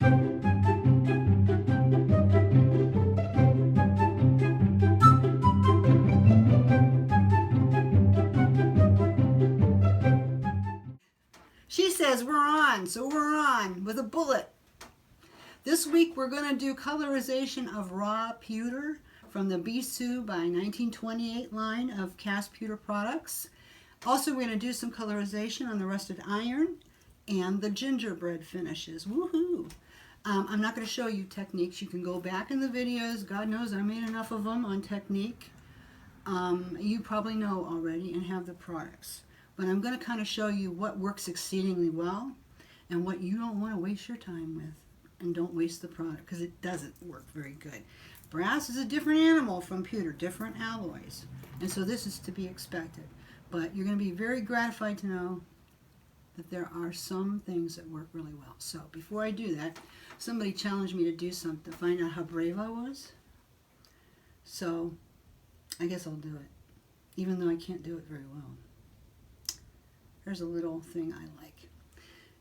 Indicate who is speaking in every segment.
Speaker 1: She says we're on, so we're on with a bullet. This week we're going to do Colorization of Raw Pewter from the Bisou by 1928 line of cast pewter products. Also, we're going to do some colorization on the rusted iron and the gingerbread finishes. Woohoo! I'm not going to show you techniques. You can go back in the videos. God knows I made enough of them on technique. You probably know already and have the products. But I'm going to kind of show you what works exceedingly well and what you don't want to waste your time with. And don't waste the product because it doesn't work very good. Brass is a different animal from pewter, different alloys. And so this is to be expected. But you're going to be very gratified to know that there are some things that work really well. So before I do that, somebody challenged me to do something to find out how brave I was. So I guess I'll do it, even though I can't do it very well. Here's a little thing I like.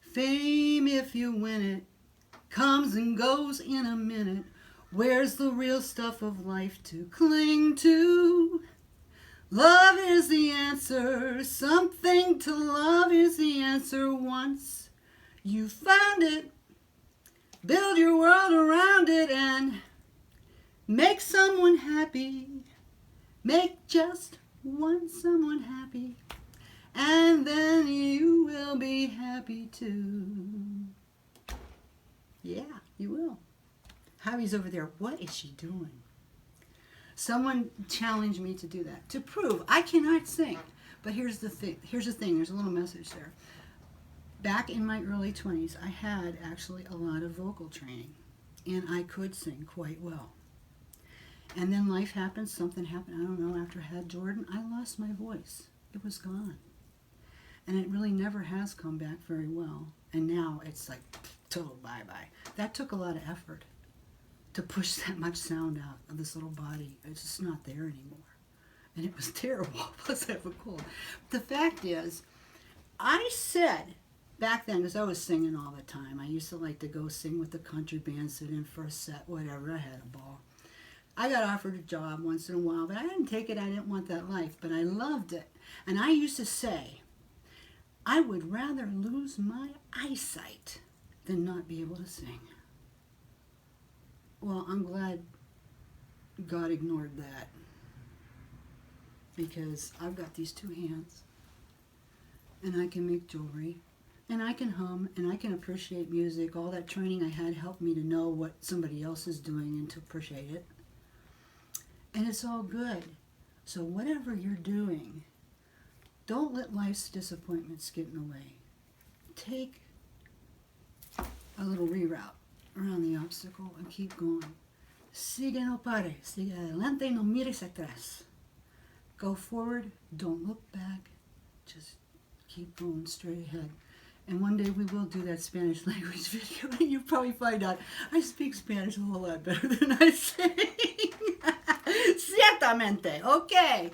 Speaker 1: Fame, if you win it, comes and goes in a minute. Where's the real stuff of life to cling to? Love is the answer. Something to love is the answer. Once you found it, build your world around it and make someone happy. Make just one someone happy. And then you will be happy too. Yeah, you will. Javi's over there. What is she doing? Someone challenged me to do that to prove I cannot sing. But here's the thing. There's a little message there. Back in my early 20s, I had actually a lot of vocal training, and I could sing quite well. And then life happened. Something happened. I don't know. After I had Jordan, I lost my voice. It was gone, and it really never has come back very well. And now it's like total bye-bye. That took a lot of effort to push that much sound out of this little body. It's just not there anymore. And it was terrible. Plus I have a cold. The fact is, I said back then, because I was singing all the time, I used to like to go sing with the country band, sit in for a set, whatever. I had a ball. I got offered a job once in a while, but I didn't take it. I didn't want that life, but I loved it. And I used to say, I would rather lose my eyesight than not be able to sing. Well, I'm glad God ignored that, because I've got these two hands, and I can make jewelry, and I can hum, and I can appreciate music. All that training I had helped me to know what somebody else is doing and to appreciate it. And it's all good. So whatever you're doing, don't let life's disappointments get in the way. Take a little reroute around the obstacle and keep going. Sigue, no pare. Sigue adelante y no mires atrás. Go forward. Don't look back. Just keep going straight ahead. And one day we will do that Spanish language video, and you'll probably find out I speak Spanish a whole lot better than I sing. Ciertamente. Okay.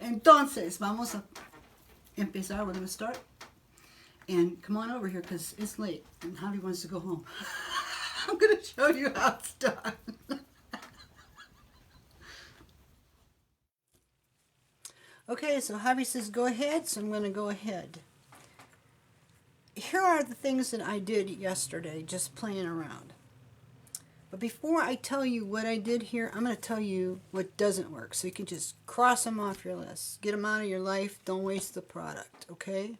Speaker 1: Entonces, vamos a empezar. We're going to start. And come on over here because it's late and Javi wants to go home. I'm going to show you how it's done. Okay, so Javi says go ahead, so I'm going to go ahead. Here are the things that I did yesterday, just playing around. But before I tell you what I did here, I'm going to tell you what doesn't work, so you can just cross them off your list. Get them out of your life. Don't waste the product, okay?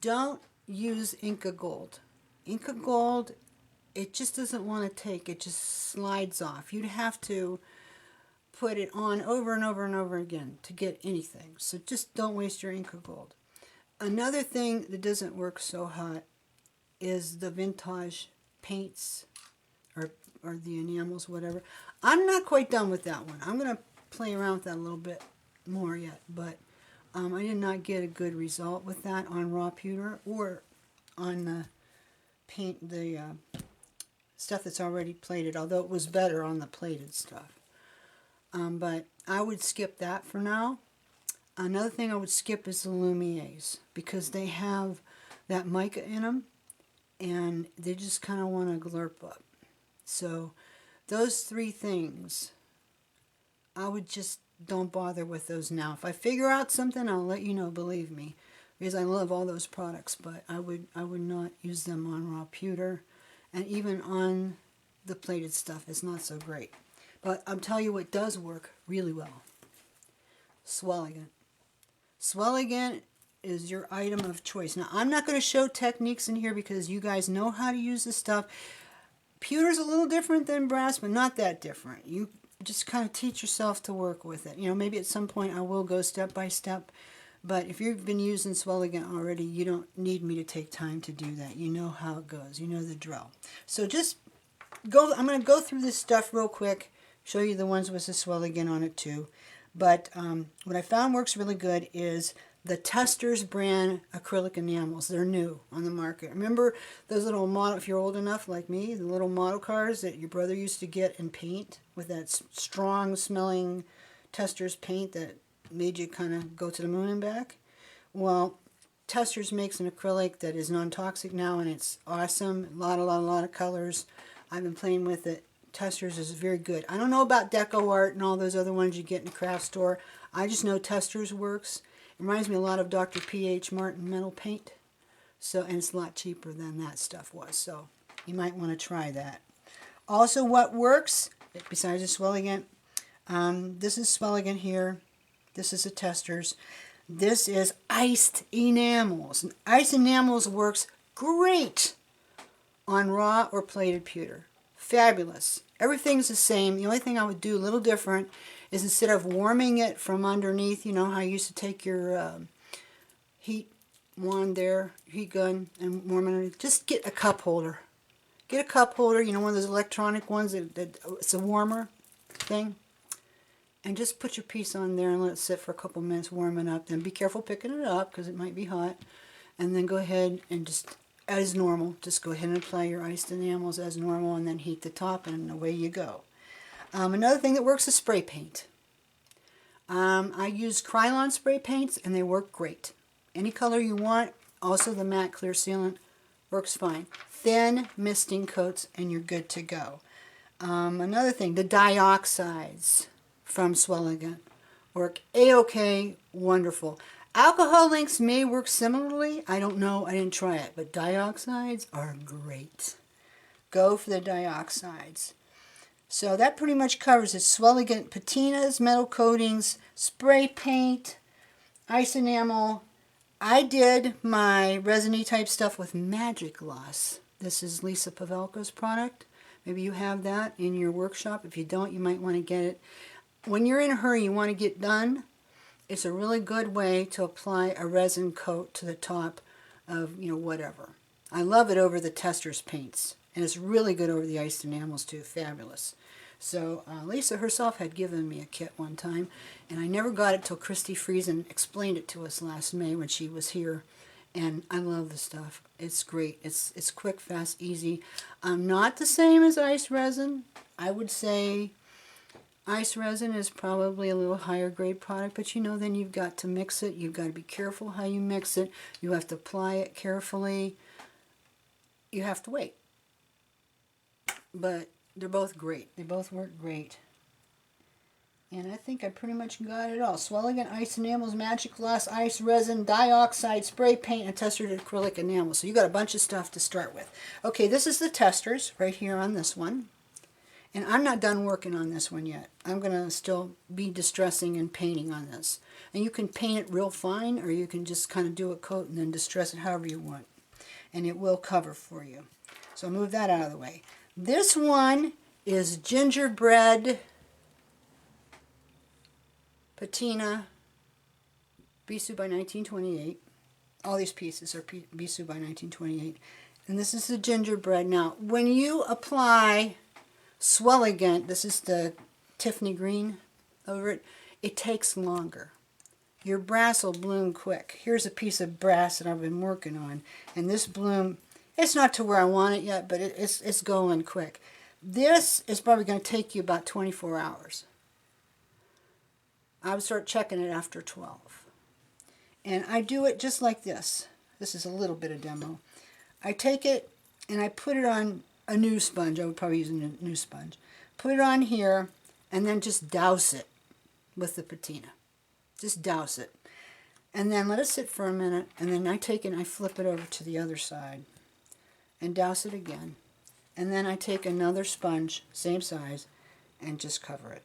Speaker 1: Don't use Inca Gold. Inca Gold, it just doesn't want to take. It just slides off. You'd have to put it on over and over and over again to get anything. So just don't waste your Inca Gold. Another thing that doesn't work so hot is the vintage paints or the enamels, whatever. I'm not quite done with that one. I'm going to play around with that a little bit more yet, but I did not get a good result with that on raw pewter or on the paint, the stuff that's already plated, although it was better on the plated stuff. But I would skip that for now. Another thing I would skip is the Lumières, because they have that mica in them, and they just kind of want to glurp up. So those three things, I would just don't bother with those now. If I figure out something, I'll let you know, believe me, because I love all those products, but I would not use them on raw pewter, and even on the plated stuff, it's not so great. But I'll tell you what does work really well. Swellegant. Swellegant is your item of choice. Now, I'm not going to show techniques in here because you guys know how to use this stuff. Pewter's a little different than brass, but not that different. You just kind of teach yourself to work with it. You know, maybe at some point I will go step by step, but if you've been using Swellegant already, you don't need me to take time to do that. You know how it goes. You know the drill. So just go. I'm going to go through this stuff real quick, show you the ones with the Swellegant on it too. But what I found works really good is the Testors brand acrylic enamels. They're new on the market. Remember those little model, if you're old enough like me, the little model cars that your brother used to get and paint with that strong smelling Testors paint that made you kind of go to the moon and back? Well, Testors makes an acrylic that is non-toxic now, and it's awesome. A lot of colors. I've been playing with it. Testors is very good. I don't know about Deco Art and all those other ones you get in the craft store. I just know Testors works. It reminds me a lot of Dr. P.H. Martin metal paint. So, and it's a lot cheaper than that stuff was. So you might want to try that. Also, what works, besides the Swellegant, this is Swellegant here. This is the Testors. This is iced enamels. And iced enamels works great on raw or plated pewter. Fabulous. Everything's the same. The only thing I would do a little different is instead of warming it from underneath, you know how you used to take your heat wand there, heat gun, and warm it underneath, just get a cup holder. Get a cup holder, you know, one of those electronic ones that it's a warmer thing. And just put your piece on there and let it sit for a couple minutes, warm it up. Then be careful picking it up because it might be hot. And then go ahead and just, as normal, just go ahead and apply your iced enamels as normal and then heat the top and away you go. Another thing that works is spray paint. I use Krylon spray paints and they work great. Any color you want. Also the matte clear sealant works fine. Thin misting coats and you're good to go. Another thing, the dioxides from Swellegant work a-okay, wonderful. Alcohol inks may work similarly. I don't know. I didn't try it. But dioxides are great. Go for the dioxides. So that pretty much covers it. Swellegant patinas, metal coatings, spray paint, ice enamel. I did my resiny type stuff with Magic-Glos. This is Lisa Pavelka's product. Maybe you have that in your workshop. If you don't, you might want to get it. When you're in a hurry, you want to get done. It's a really good way to apply a resin coat to the top of, you know, whatever. I love it over the Testors paints. And it's really good over the iced enamels too. Fabulous. So Lisa herself had given me a kit one time, and I never got it till Christy Friesen explained it to us last May when she was here. And I love the stuff. It's great. It's quick, fast, easy. Not the same as ice resin. I would say ice resin is probably a little higher grade product, but you know, then you've got to mix it. You've got to be careful how you mix it. You have to apply it carefully. You have to wait. But they're both great. They both work great. And I think I pretty much got it all. Swellegant, ice enamels, Magic-Glos, ice resin, dioxide, spray paint, and Testors acrylic enamel. So you got a bunch of stuff to start with. Okay, this is the Testors right here on this one. And I'm not done working on this one yet. I'm going to still be distressing and painting on this. And you can paint it real fine, or you can just kind of do a coat and then distress it however you want. And it will cover for you. So I'll move that out of the way. This one is Gingerbread Patina, Bisou by 1928. All these pieces are Bisou by 1928. And this is the gingerbread. Now, when you apply Swellegant, this is the Tiffany green over it, it takes longer. Your brass will bloom quick. Here's a piece of brass that I've been working on. And this bloom, it's not to where I want it yet, but it's going quick. This is probably going to take you about 24 hours. I would start checking it after 12. And I do it just like this. This is a little bit of demo. I take it and I put it on a new sponge. I would probably use a new sponge. Put it on here, and then just douse it with the patina. Just douse it. And then let it sit for a minute, and then I take it and I flip it over to the other side and douse it again. And then I take another sponge, same size, and just cover it.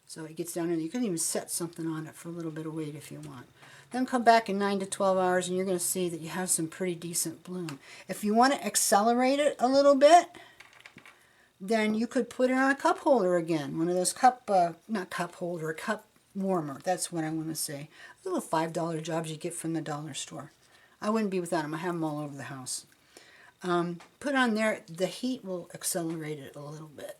Speaker 1: So it gets down in there. You can even set something on it for a little bit of weight if you want. Then come back in 9 to 12 hours and you're going to see that you have some pretty decent bloom. If you want to accelerate it a little bit, then you could put it on a cup holder again. One of those not cup holder, a cup warmer. That's what I want to say. Little $5 jobs you get from the dollar store. I wouldn't be without them. I have them all over the house. Put on there, the heat will accelerate it a little bit.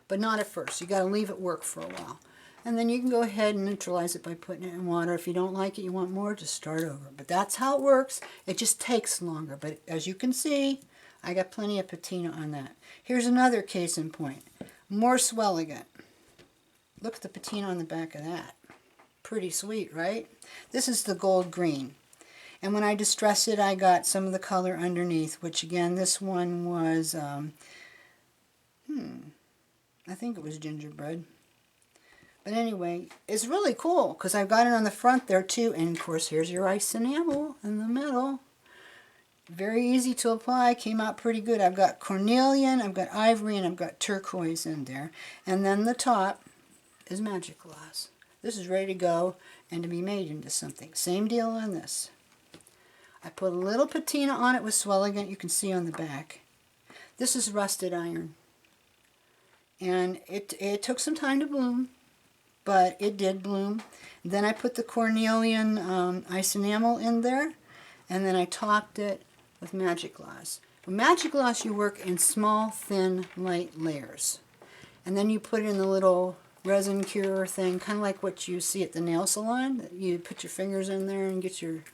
Speaker 1: But not at first. You got to leave it work for a while. And then you can go ahead and neutralize it by putting it in water. If you don't like it, you want more, just start over. But that's how it works. It just takes longer. But as you can see, I got plenty of patina on that. Here's another case in point. More Swellegant. Look at the patina on the back of that. Pretty sweet, right? This is the gold green. And when I distressed it, I got some of the color underneath, which again, this one was, I think it was gingerbread. But anyway, it's really cool because I've got it on the front there too. And of course, here's your ice enamel in the middle. Very easy to apply. Came out pretty good. I've got cornelian, I've got ivory, and I've got turquoise in there. And then the top is Magic-Glos. This is ready to go and to be made into something. Same deal on this. I put a little patina on it with Swellegant. You can see on the back. This is rusted iron. And it took some time to bloom, but it did bloom. Then I put the cornelian ice enamel in there, and then I topped it with Magic-Glos. With Magic-Glos, you work in small, thin, light layers. And then you put in the little resin cure thing, kind of like what you see at the nail salon. You put your fingers in there and get your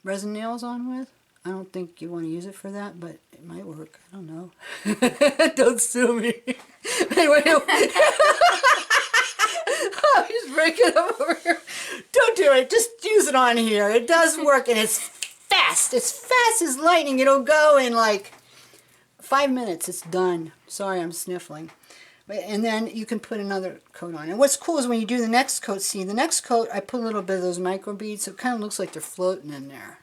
Speaker 1: resin nails on with. I don't think you want to use it for that, but it might work. I don't know. Don't sue me. Anyway. Oh, he's breaking up over here. Don't do it. Just use it on here. It does work, and it's fast. It's fast as lightning. It'll go in like 5 minutes. It's done. Sorry, I'm sniffling. And then you can put another coat on. And what's cool is when you do the next coat, see, the next coat, I put a little bit of those micro beads, so it kind of looks like they're floating in there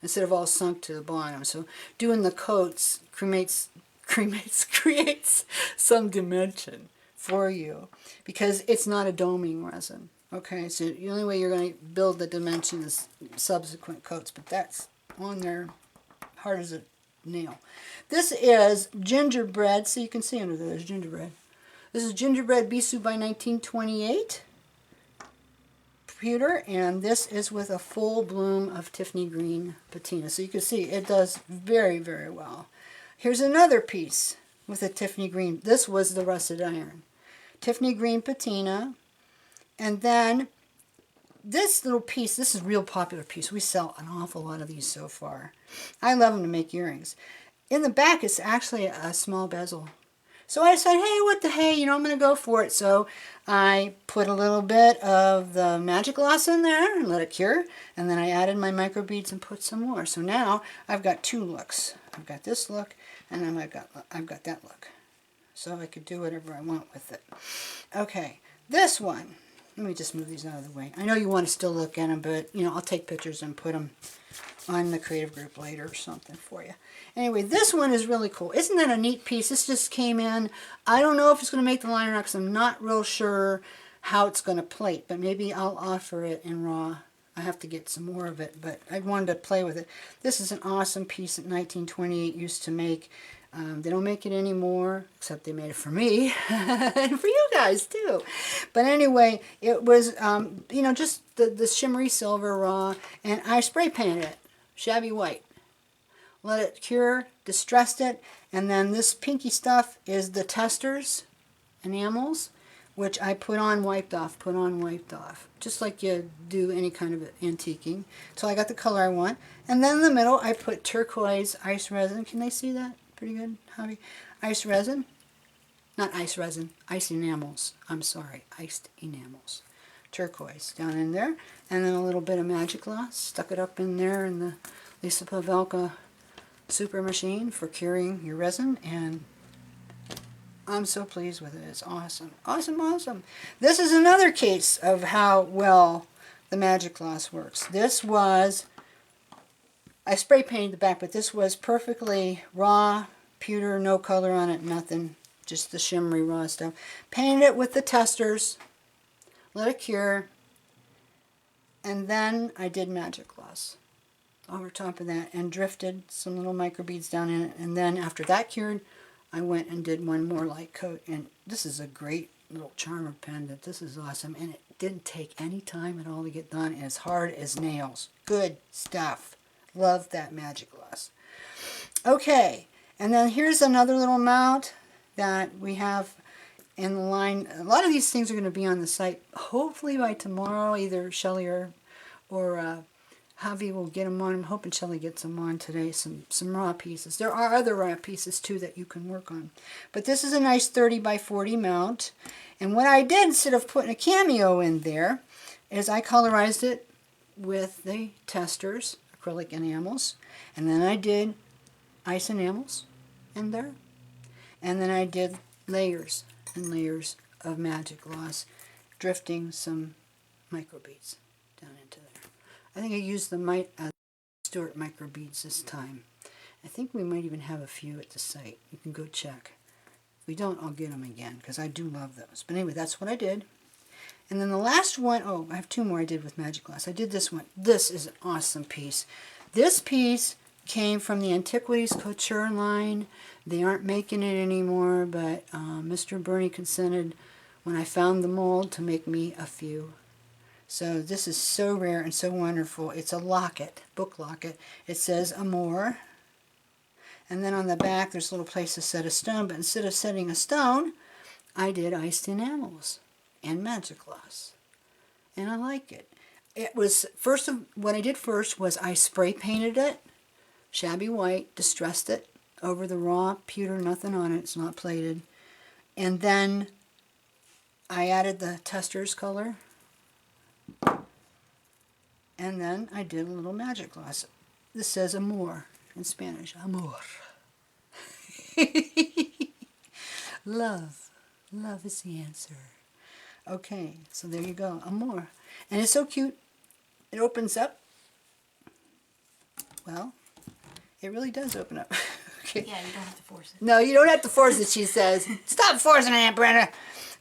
Speaker 1: instead of all sunk to the bottom. So doing the coats creates some dimension for you because it's not a doming resin. Okay, so the only way you're going to build the dimension is subsequent coats, but that's on there hard as a nail. This is gingerbread, so you can see under there's gingerbread. This is Gingerbread Bisou by 1928 pewter, and this is with a full bloom of Tiffany green patina. So you can see it does very, very well. Here's another piece with a Tiffany green. This was the rusted iron. Tiffany green patina, and then this little piece, this is a real popular piece. We sell an awful lot of these so far. I love them to make earrings. In the back, it's actually a small bezel. So I decided, hey, what the hey, you know, I'm going to go for it. So I put a little bit of the Magic-Glos in there and let it cure. And then I added my micro beads and put some more. So now I've got two looks. I've got this look, and then I've got that look. So I could do whatever I want with it. Okay, this one. Let me just move these out of the way. I know you want to still look at them, but, you know, I'll take pictures and put them on the creative group later or something for you. Anyway, this one is really cool. Isn't that a neat piece? This just came in. I don't know if it's going to make the line or not because I'm not real sure how it's going to plate, but maybe I'll offer it in raw. I have to get some more of it, but I wanted to play with it. This is an awesome piece that 1928 used to make. They don't make it anymore, except they made it for me and for you guys too. But anyway, it was, you know, just the shimmery silver raw, and I spray painted it, shabby white. Let it cure, distressed it, and then this pinky stuff is the testers, enamels, which I put on, wiped off, put on, wiped off, just like you do any kind of antiquing. So I got the color I want. And then in the middle, I put turquoise ice resin. Can they see that? Pretty good, Javi. Ice resin. Not ice resin, ice enamels. I'm sorry, iced enamels. Turquoise down in there. And then a little bit of Magic-Glos. Stuck it up in there in the Lisa Pavelka super machine for curing your resin, and I'm so pleased with it. It's awesome. Awesome, awesome. This is another case of how well the Magic-Glos works. This was, I spray painted the back, but this was perfectly raw pewter, no color on it, nothing. Just the shimmery raw stuff. Painted it with the testers, let it cure, and then I did Magic-Glos over top of that and drifted some little microbeads down in it. And then after that cured, I went and did one more light coat. And this is a great little charmer pendant. This is awesome. And it didn't take any time at all to get done. And it's hard as nails. Good stuff. Love that Magic-Glos. Okay. And then here's another little mount that we have in the line. A lot of these things are going to be on the site hopefully by tomorrow. Either Shelly or Javi will get them on. I'm hoping Shelly gets them on today, some raw pieces. There are other raw pieces too that you can work on. But this is a nice 30 by 40 mount. And what I did, instead of putting a cameo in there, is I colorized it with the testers, acrylic enamels. And then I did ice enamels in there. And then I did layers and layers of Magic-Glos, drifting some microbeads down into there. I think I used the Stewart microbeads this time. I think we might even have a few at the site. You can go check. If we don't, I'll get them again because I do love those. But anyway, that's what I did. And then the last one, oh, I have two more I did with Magic-Glos. I did this one. This is an awesome piece. This piece came from the Antiquities Couture line. They aren't making it anymore, but Mr. Bernie consented when I found the mold to make me a few. So this is so rare and so wonderful. It's a locket, book locket. It says Amour. And then on the back there's a little place to set a stone, but instead of setting a stone, I did iced enamels and Magic-Glos. And I like it. It was, what I did first was I spray painted it, shabby white, distressed it over the raw pewter, nothing on it, it's not plated. And then I added the tester's color. And then I did a little Magic-Glos. This says Amour in Spanish. Amour. Love. Love is the answer. Okay, so there you go. Amour. And it's so cute. It opens up. Well, it really does open up. Okay.
Speaker 2: Yeah, you don't have to force it.
Speaker 1: No, you don't have to force it, she says. Stop forcing it, Aunt Brenda.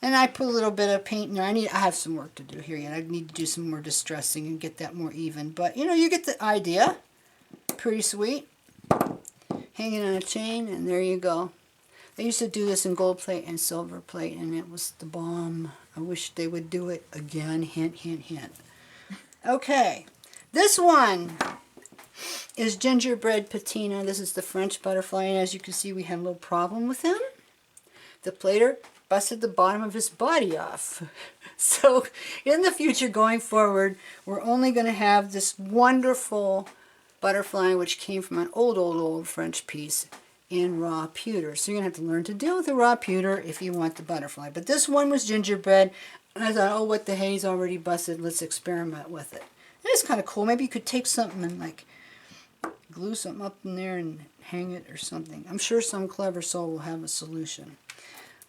Speaker 1: And I put a little bit of paint in there. I have some work to do here yet. I need to do some more distressing and get that more even. But, you know, you get the idea. Pretty sweet. Hanging on a chain, and there you go. They used to do this in gold plate and silver plate, and it was the bomb. I wish they would do it again. Hint, hint, hint. Okay. This one is Gingerbread Patina. This is the French butterfly, and as you can see, we had a little problem with him. The plater busted the bottom of his body off. So in the future, going forward, we're only going to have this wonderful butterfly, which came from an old French piece in raw pewter. So you're going to have to learn to deal with the raw pewter if you want the butterfly. But this one was gingerbread, and I thought, oh, what the hay's already busted, let's experiment with it. And it's kind of cool. Maybe you could take something and like glue something up in there and hang it or something. I'm sure some clever soul will have a solution.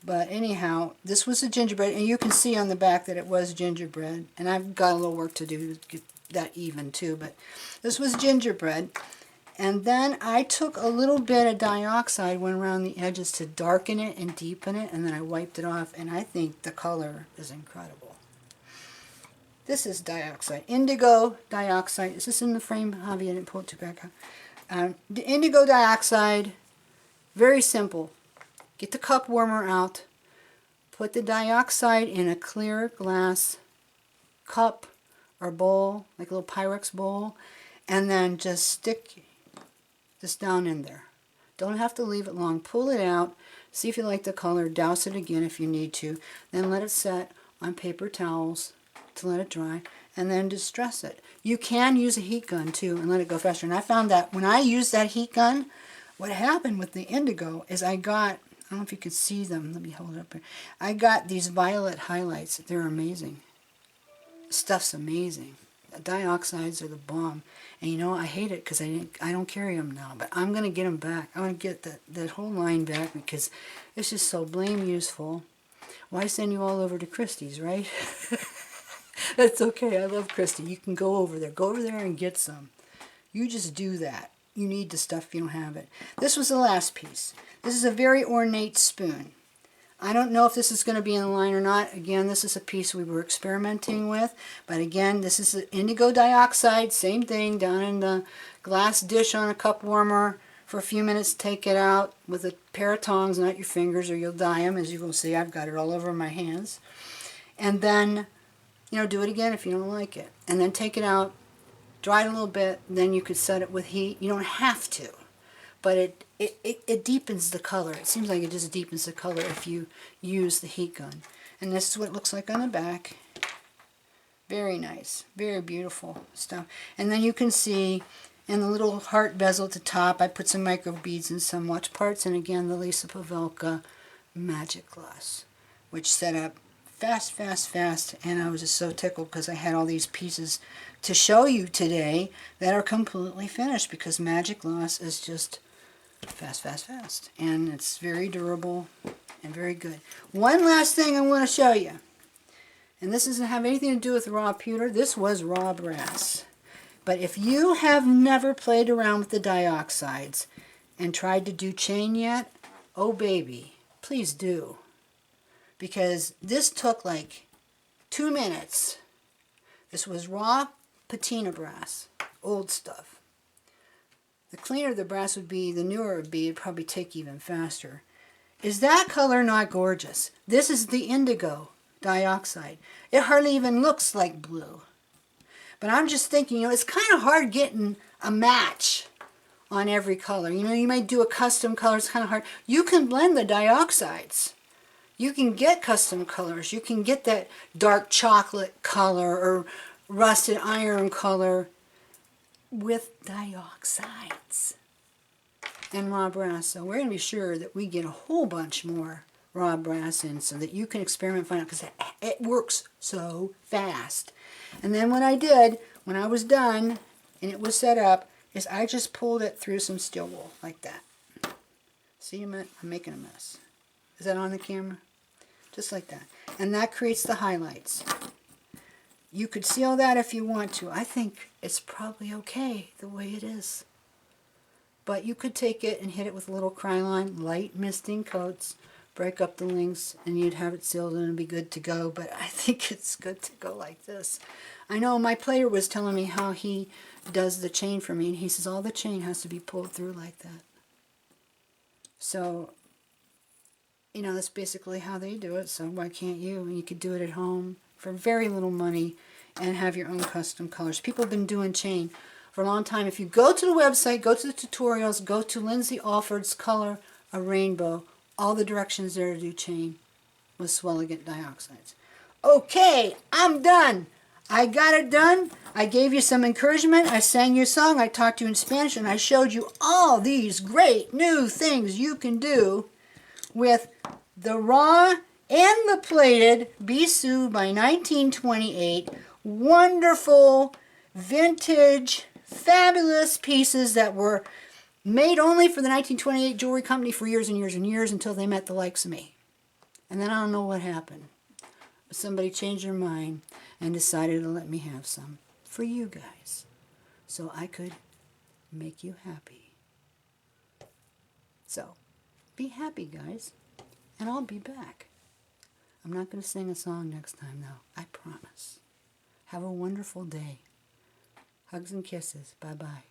Speaker 1: But anyhow, this was a gingerbread, and you can see on the back that it was gingerbread. And I've got a little work to do to get that even too, but this was gingerbread. And then I took a little bit of dioxide, went around the edges to darken it and deepen it, and then I wiped it off, and I think the color is incredible. This is dioxide, Indigo Dioxide. Is this in the frame, Javi? I didn't pull it too back. The Indigo Dioxide, very simple. Get the cup warmer out, put the dioxide in a clear glass cup or bowl, like a little Pyrex bowl, and then just stick this down in there. Don't have to leave it long. Pull it out, see if you like the color, douse it again if you need to, then let it set on paper towels to let it dry, and then distress it. You can use a heat gun too and let it go faster. And I found that when I used that heat gun, what happened with the indigo is I got, I don't know if you can see them, let me hold it up here. I got these violet highlights. They're amazing. Stuff's amazing. dioxides are the bomb. And you know, I hate it because I don't carry them now. But I'm going to get them back. I'm going to get that whole line back because it's just so blame useful. Why send you all over to Christie's, right? That's okay. I love Christie. You can go over there. Go over there and get some. You just do that. You need the stuff if you don't have it. This was the last piece. This is a very ornate spoon. I don't know if this is going to be in the line or not. Again, this is a piece we were experimenting with. But again, this is the Indigo Dioxide. Same thing, down in the glass dish on a cup warmer for a few minutes. Take it out with a pair of tongs, not your fingers, or you'll dye them. As you will see, I've got it all over my hands. And then, you know, do it again if you don't like it. And then take it out, dry it a little bit, then you could set it with heat. You don't have to. But it deepens the color. It seems like it just deepens the color if you use the heat gun. And this is what it looks like on the back. Very nice. Very beautiful stuff. And then you can see in the little heart bezel at the top, I put some micro beads and some watch parts. And again, the Lisa Pavelka Magic-Glos, which set up fast, fast, fast. And I was just so tickled because I had all these pieces to show you today that are completely finished because Magic-Glos is just fast, fast, fast. And it's very durable and very good. One last thing I want to show you. And this doesn't have anything to do with raw pewter. This was raw brass. But if you have never played around with the dioxides and tried to do chain yet, oh baby, please do. Because this took like 2 minutes. This was raw patina brass, old stuff. The cleaner the brass would be, the newer it would be, it'd probably take even faster. Is that color not gorgeous? This is the Indigo Dioxide. It hardly even looks like blue. But I'm just thinking, you know, it's kind of hard getting a match on every color. You know, you might do a custom color, it's kind of hard. You can blend the dioxides. You can get custom colors. You can get that dark chocolate color or rusted iron color with dioxides and raw brass. So we're going to be sure that we get a whole bunch more raw brass in so that you can experiment and find out because it works so fast. And then what I did when I was done and it was set up is I just pulled it through some steel wool like that. See, I'm making a mess. Is that on the camera? Just like that. And that creates the highlights. You could seal that if you want to. I think it's probably okay the way it is. But you could take it and hit it with a little Krylon, light misting coats, break up the links, and you'd have it sealed and it'd be good to go. But I think it's good to go like this. I know my player was telling me how he does the chain for me, and he says all the chain has to be pulled through like that. So, you know, that's basically how they do it, so why can't you? And you could do it at home for very little money and have your own custom colors. People have been doing chain for a long time. If you go to the website, go to the tutorials, go to Lindsay Alford's Color a Rainbow, all the directions there to do chain with Swellegant dioxides. Okay, I'm done. I got it done. I gave you some encouragement. I sang you a song. I talked to you in Spanish, and I showed you all these great new things you can do with the raw and the plated Bisou by 1928. Wonderful, vintage, fabulous pieces that were made only for the 1928 Jewelry Company for years and years and years until they met the likes of me. And then I don't know what happened. Somebody changed their mind and decided to let me have some for you guys so I could make you happy. So, be happy, guys, and I'll be back. I'm not going to sing a song next time, though. I promise. Have a wonderful day. Hugs and kisses. Bye-bye.